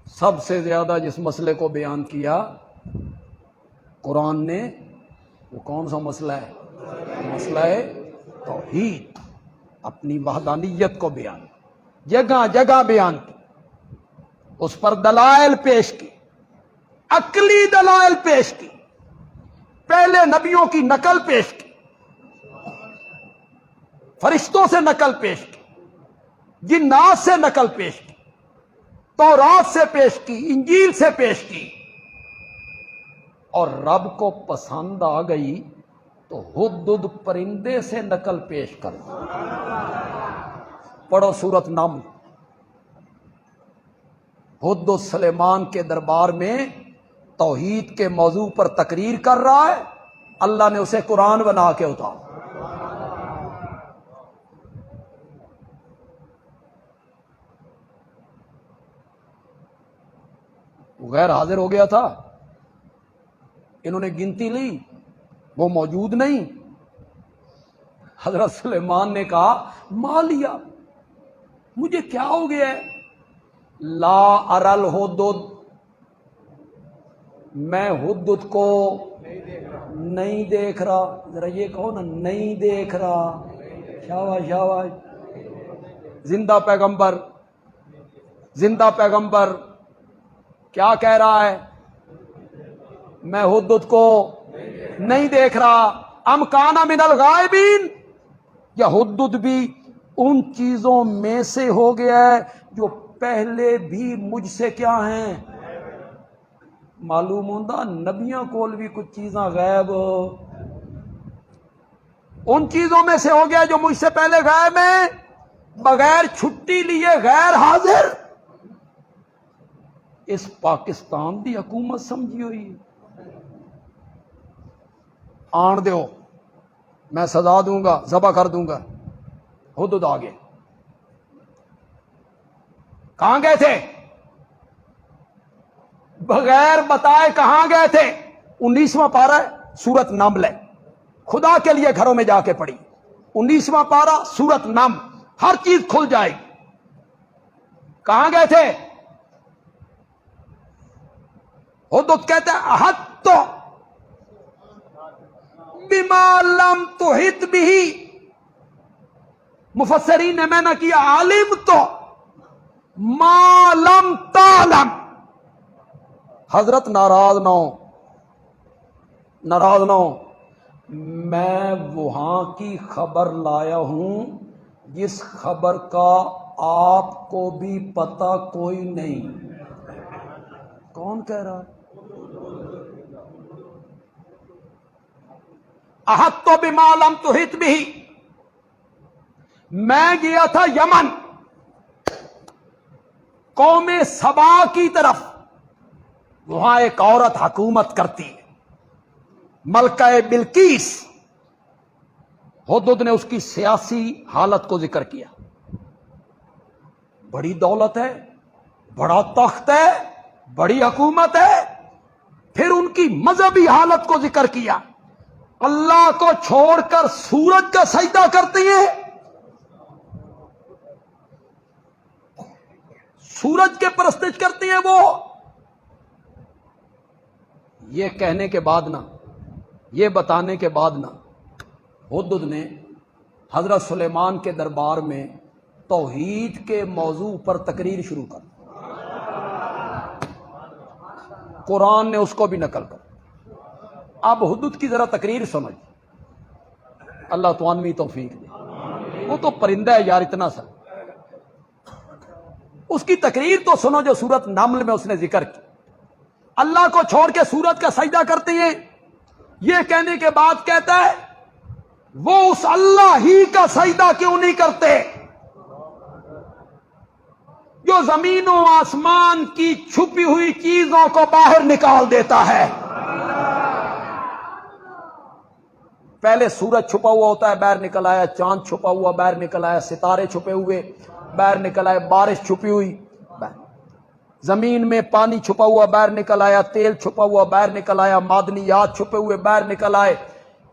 سب سے زیادہ جس مسئلے کو بیان کیا قرآن نے، وہ کون سا مسئلہ ہے؟ مسئلہ توحید، اپنی وحدانیت کو بیان، جگہ جگہ بیان کی، اس پر دلائل پیش کی، عقلی دلائل پیش کی، پہلے نبیوں کی نقل پیش کی، فرشتوں سے نقل پیش کی، جنات سے نقل پیش کی، تورات سے پیش کی، انجیل سے پیش کی، اور رب کو پسند آ گئی تو ہدہد پرندے سے نقل پیش کر دی۔ پڑھو سورۃ نمل۔ ہدہد سلیمان کے دربار میں توحید کے موضوع پر تقریر کر رہا ہے، اللہ نے اسے قرآن بنا کے اتارا۔ وہ غیر حاضر ہو گیا تھا، انہوں نے گنتی لی، وہ موجود نہیں۔ حضرت سلیمان نے کہا ما لیا، مجھے کیا ہو گیا ہے؟ لا ارل ہدہد، میں ہدہد کو نہیں دیکھ رہا۔ ذرا یہ کہو نا، نہیں دیکھ رہا۔ شاباش شاباش، زندہ پیغمبر، زندہ پیغمبر کیا کہہ رہا ہے؟ میں ہدہد کو نہیں دیکھ رہا۔ ام کان من الغائبین، یا ہدہد بھی ان چیزوں میں سے ہو گیا ہے جو پہلے بھی مجھ سے کیا ہیں؟ معلوم ہوندہ نبیاں کول بھی کچھ چیزاں غیب، ان چیزوں میں سے ہو گیا جو مجھ سے پہلے غائب ہیں، بغیر چھٹی لیے غیر حاضر۔ اس پاکستان دی حکومت سمجھی ہوئی، آن دیو میں سزا دوں گا، ذبح کر دوں گا۔ ہدہد آگے کہاں گئے تھے؟ بغیر بتائے کہاں گئے تھے؟ 19واں پارہ سورۃ نمل ہے، خدا کے لیے گھروں میں جا کے پڑھی، 19واں پارہ سورۃ نمل، ہر چیز کھل جائے گی۔ کہاں گئے تھے؟ ہدہد کہتے ہیں احط بما لم تحط به، مفسرین نے میں نہ کیا عالم تو ما لم تعلم۔ حضرت ناراض نہ ہو، ناراض نہ ہو، میں وہاں کی خبر لایا ہوں جس خبر کا آپ کو بھی پتہ کوئی نہیں۔ کون کہہ رہا ہے؟ احط بما لم تحط به، میں گیا تھا یمن، قوم سبا کی طرف، وہاں ایک عورت حکومت کرتی ہے، ملکہ بلقیس۔ ہدہد نے اس کی سیاسی حالت کو ذکر کیا، بڑی دولت ہے، بڑا تخت ہے، بڑی حکومت ہے۔ پھر ان کی مذہبی حالت کو ذکر کیا، اللہ کو چھوڑ کر سورج کا سجدہ کرتی ہیں، سورج کے پرستش کرتی ہیں وہ۔ یہ کہنے کے بعد نہ، یہ بتانے کے بعد نہ، ہدہد نے حضرت سلیمان کے دربار میں توحید کے موضوع پر تقریر شروع کر، قرآن نے اس کو بھی نقل کر۔ اب ہدہد کی ذرا تقریر سمجھ، اللہ توانوی توفیق دے۔ وہ تو پرندہ ہے یار اتنا سا، اس کی تقریر تو سنو جو سورۃ نمل میں اس نے ذکر کی۔ اللہ کو چھوڑ کے سورج کا سجدہ کرتے ہیں، یہ کہنے کے بعد کہتا ہے وہ اس اللہ ہی کا سجدہ کیوں نہیں کرتے جو زمین و آسمان کی چھپی ہوئی چیزوں کو باہر نکال دیتا ہے۔ پہلے سورج چھپا ہوا ہوتا ہے، باہر نکل آیا، چاند چھپا ہوا باہر نکل آیا، ستارے چھپے ہوئے باہر نکل آئے، بارش چھپی ہوئی باہر، زمین میں پانی چھپا ہوا باہر نکل آیا، تیل چھپا ہوا باہر نکل آیا، معدنیات چھپے ہوئے باہر نکل آئے،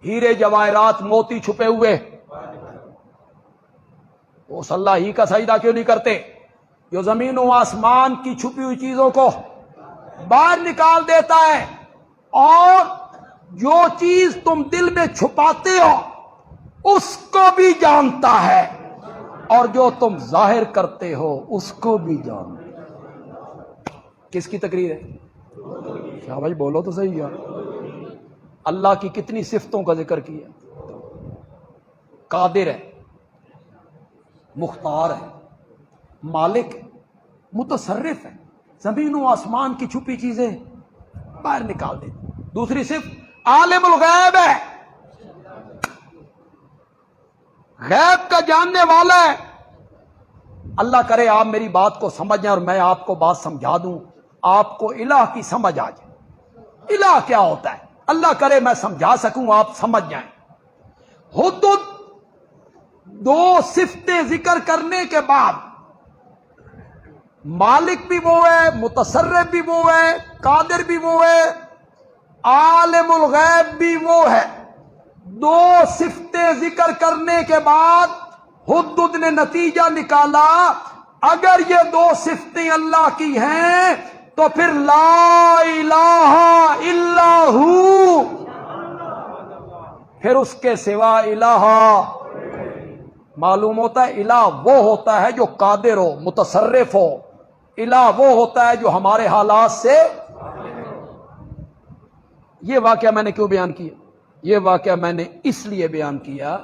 ہیرے جواہرات موتی چھپے ہوئے۔ اس اللہ ہی کا سجدہ کیوں نہیں کرتے جو زمین و آسمان کی چھپی ہوئی چیزوں کو باہر نکال دیتا ہے، اور جو چیز تم دل میں چھپاتے ہو اس کو بھی جانتا ہے، اور جو تم ظاہر کرتے ہو اس کو بھی جانتا ہے۔ کس کی تقریر ہے؟ شاہ بھائی بولو تو صحیح یار۔ اللہ کی کتنی صفتوں کا ذکر کیا، قادر ہے، مختار ہے، مالک ہے، متصرف ہے، زمین و آسمان کی چھپی چیزیں باہر نکال دے۔ دوسری صفت عالم الغیب ہے، غیب کا جاننے والا ہے۔ اللہ کرے آپ میری بات کو سمجھیں اور میں آپ کو بات سمجھا دوں، آپ کو الہ کی سمجھ آ جائے۔ الہ کیا ہوتا ہے اللہ کرے میں سمجھا سکوں، آپ سمجھ جائیں۔ حدود دو صفتیں ذکر کرنے کے بعد مالک بھی وہ ہے، متصرف بھی وہ ہے، قادر بھی وہ ہے، عالم الغیب بھی وہ ہے۔ دو صفتیں ذکر کرنے کے بعد حدود نے نتیجہ نکالا، اگر یہ دو صفتیں اللہ کی ہیں تو پھر لا الہ الا ہو، پھر اس کے سوا الہ۔ معلوم ہوتا ہے الہ وہ ہوتا ہے جو قادر ہو، متصرف ہو، الہ وہ ہوتا ہے جو ہمارے حالات سے۔ یہ واقعہ میں نے کیوں بیان کیا؟ یہ واقعہ میں نے اس لیے بیان کیا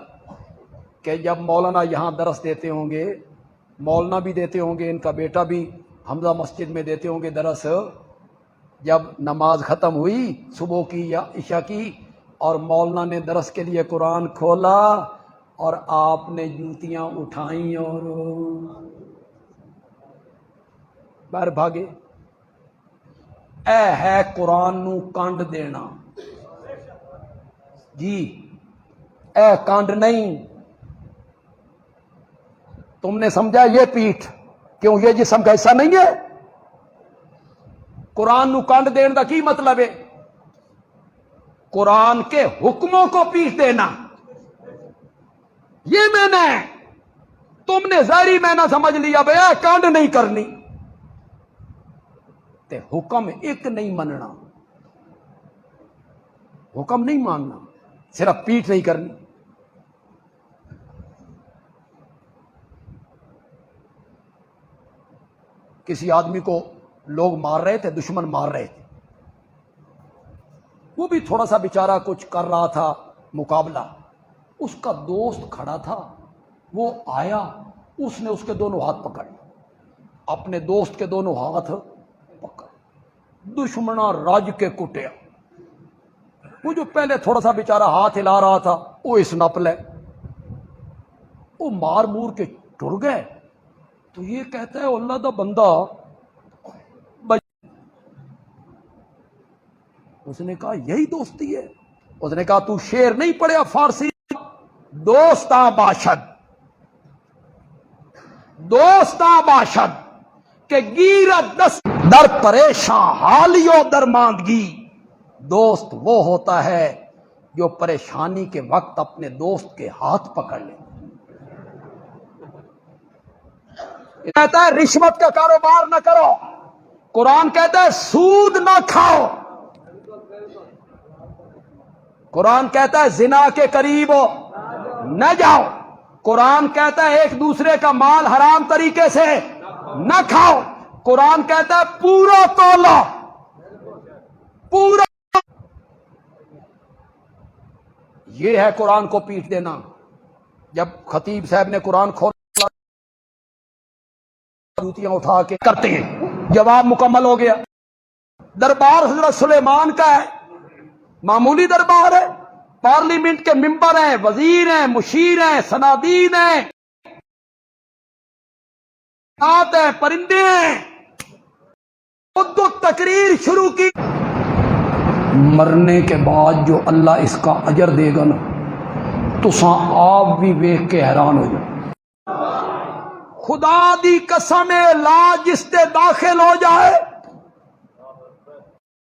کہ جب مولانا یہاں درس دیتے ہوں گے، مولانا بھی دیتے ہوں گے، ان کا بیٹا بھی حمزہ مسجد میں دیتے ہوں گے درس، جب نماز ختم ہوئی صبح کی یا عشاء کی اور مولانا نے درس کے لیے قرآن کھولا اور آپ نے جوتیاں اٹھائیں اور باہر بھاگے، اے ہے قرآن نو کانڈ دینا جی، اے کانڈ نہیں۔ تم نے سمجھا یہ پیٹھ، کیوں یہ جسم کا حصہ نہیں ہے؟ قرآن نو کانڈ دین کا کی مطلب ہے؟ قرآن کے حکموں کو پیٹھ دینا، یہ میں نے، تم نے ظاہری میں نہ سمجھ لیا بھیا کانڈ نہیں کرنی، تے حکم ایک نہیں مننا، حکم نہیں ماننا، صرف پیٹھ نہیں کرنی۔ کسی آدمی کو لوگ مار رہے تھے، دشمن مار رہے تھے، وہ بھی تھوڑا سا بیچارہ کچھ کر رہا تھا مقابلہ، اس کا دوست کھڑا تھا، وہ آیا، اس نے اس کے دونوں ہاتھ پکڑ، اپنے دوست کے دونوں ہاتھ پکڑ، دشمنا راج کے کٹیا۔ وہ جو پہلے تھوڑا سا بیچارہ ہاتھ ہلا رہا تھا وہ اس نپل ہے، وہ مار مور کے ٹر گئے۔ تو یہ کہتا ہے اللہ دا بندہ، اس نے کہا یہی دوستی ہے؟ اس نے کہا تو شعر نہیں پڑھیا فارسی، دوستاں باشد، دوستاں باشد کہ گیرت دست در پریشاں حالیو درماندگی۔ دوست وہ ہوتا ہے جو پریشانی کے وقت اپنے دوست کے ہاتھ پکڑ لے۔ کہتا ہے رشوت کا کاروبار نہ کرو، قرآن کہتا ہے سود نہ کھاؤ، قرآن کہتا ہے زنا کے قریب نہ جاؤ، قرآن کہتا ہے ایک دوسرے کا مال حرام طریقے سے نہ کھاؤ، قرآن کہتا ہے پورا تولو، پورا۔ یہ ہے قرآن کو پیٹ دینا۔ جب خطیب صاحب نے قرآن کھولا، جوتیاں اٹھا کے کرتے ہیں، جواب مکمل ہو گیا۔ دربار حضرت سلیمان کا ہے، معمولی دربار ہے، پارلیمنٹ کے ممبر ہیں، وزیر ہیں، مشیر ہیں، سنادین ہیں، ہیں، پرندے ہیں، اردو تقریر شروع کی۔ مرنے کے بعد جو اللہ اس کا اجر دے گا نا، تساں آپ بھی ویکھ کے حیران ہو جاؤ۔ خدا دی قسم لا جس تے داخل ہو جائے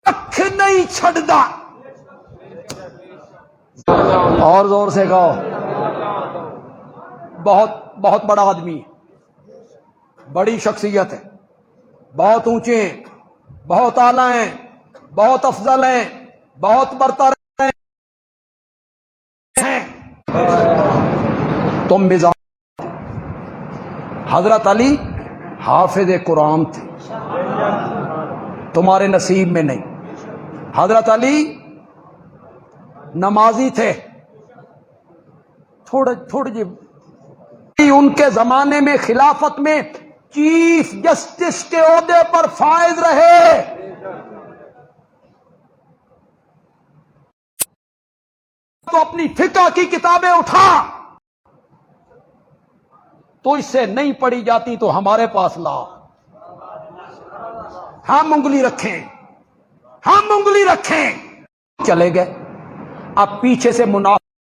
اکھ نہیں چھڑدا۔ اور زور سے کہو، بہت بہت بڑا آدمی ہے، بڑی شخصیت ہے، بہت اونچے ہیں، بہت اعلیٰ ہیں، بہت افضل ہیں، بہت برتر ہیں. تم بھی حضرت علی حافظ قرآن تھے، تمہارے نصیب میں نہیں. حضرت علی نمازی تھے، تھوڑے جی ان کے زمانے میں خلافت میں چیف جسٹس کے عہدے پر فائز رہے. تو اپنی فقہ کی کتابیں اٹھا، تو اس سے نہیں پڑھی جاتی تو ہمارے پاس لا، ہم انگلی رکھیں، ہم انگلی رکھیں. چلے گئے. اب پیچھے سے منافق